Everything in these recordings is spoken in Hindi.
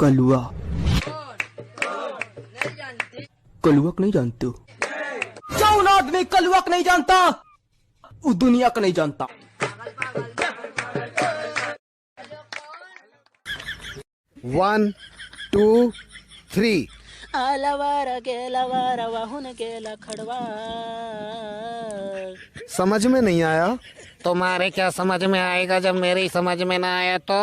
कलुआ कलुआ नहीं जानते हो? कौन आदमी कलुआ नहीं जानता वो दुनिया का नहीं जानता। 1 2 3 आलावारा गेलावारा वाहुन गेला खड़वा। समझ में नहीं आया। तुम्हारे क्या समझ में आएगा जब मेरी समझ में ना आया तो।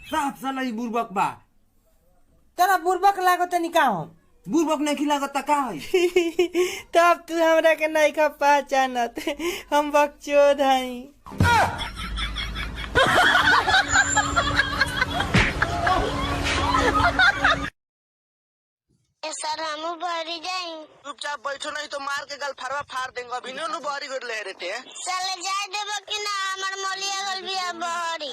साफ साला ही बुर्बक बा। तेरा बुर्बक लागो तनी का हम बुर्बक नहीं खिलागत का है। तब तू हमरा के नहीं खा पहचानत हम बकचोद हई। सर हमू बहरी जाई। चुपचाप बैठो नहीं तो मार के गल फरवा फाड़ देंगे। अभी नु बहरी कर ले रहते हैं। चले जाए देबो कि ना हमर मोलिया गल बिया बहरी।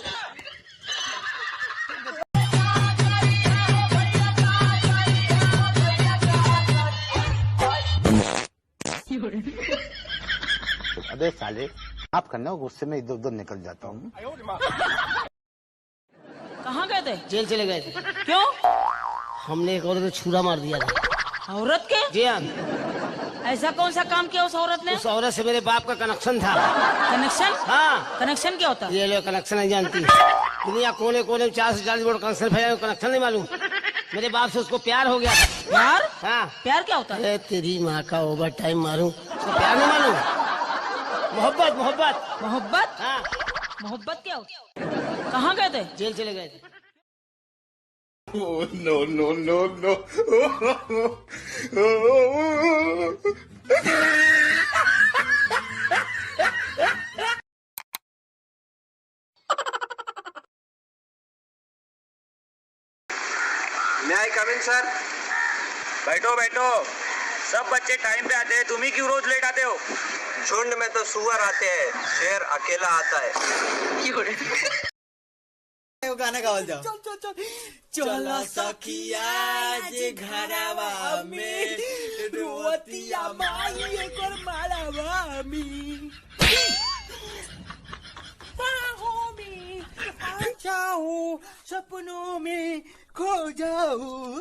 अबे साले आप करना गुस्से में इधर उधर निकल जाता हूँ। कहाँ गए थे? जेल चले गए थे। क्यों? हमने एक औरत को छुरा मार दिया था। औरत के? जी हाँ। ऐसा कौन सा काम किया उस औरत ने? उस औरत से मेरे बाप का कनेक्शन था। कनेक्शन? हाँ। कनेक्शन क्या होता है? ये लोग कनेक्शन नहीं जानती। दुनिया कोने कोने में 4 से 40 वोट कनेक्शन फैला, कनेक्शन नहीं मालूम। मेरे बाप से उसको प्यार हो गया था। प्यार? हाँ। प्यार क्या होता है? तेरी माँ का ओवर टाइम मारूं। उसको प्यार नहीं मालूम। मोहब्बत मोहब्बत मोहब्बत? हाँ। मोहब्बत क्या होती है? कहाँ गए थे? जेल चले गए थे। मैं आई कम इन सर। बैठो बैठो। सब बच्चे टाइम पे आते हैं, तुम ही क्यों रोज लेट आते हो? झुंड में तो सुअर आते हैं, शेर अकेला आता है। गाना गाओ जाओ। चलो सखिया जे घरवा में रोतिया माई एक और मारवा में बाहों में आ जाऊं सपनों में खो जाऊं।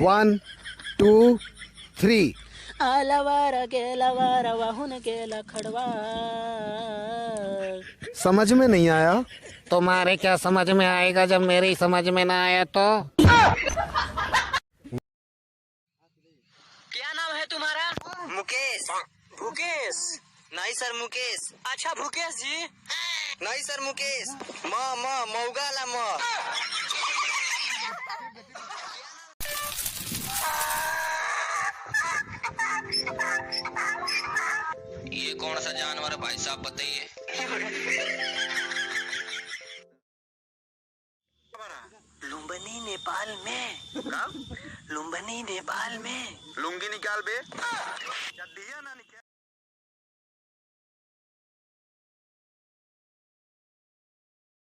One, 2, 3 आलावारा गेलावारा वाहुन गेला खड़वा। समझ में नहीं आया। तुम्हारे क्या समझ में आएगा जब मेरी समझ में ना आया तो। क्या नाम है तुम्हारा? मुकेश। भूकेश? नहीं सर मुकेश। अच्छा भूकेश जी? नहीं सर मुकेश। मऊगाला म। ये कौन सा जानवर है भाई साहब बताइए। लुम्बिनी नेपाल में। लुम्बिनी नेपाल में। लुंगी निकाल बे।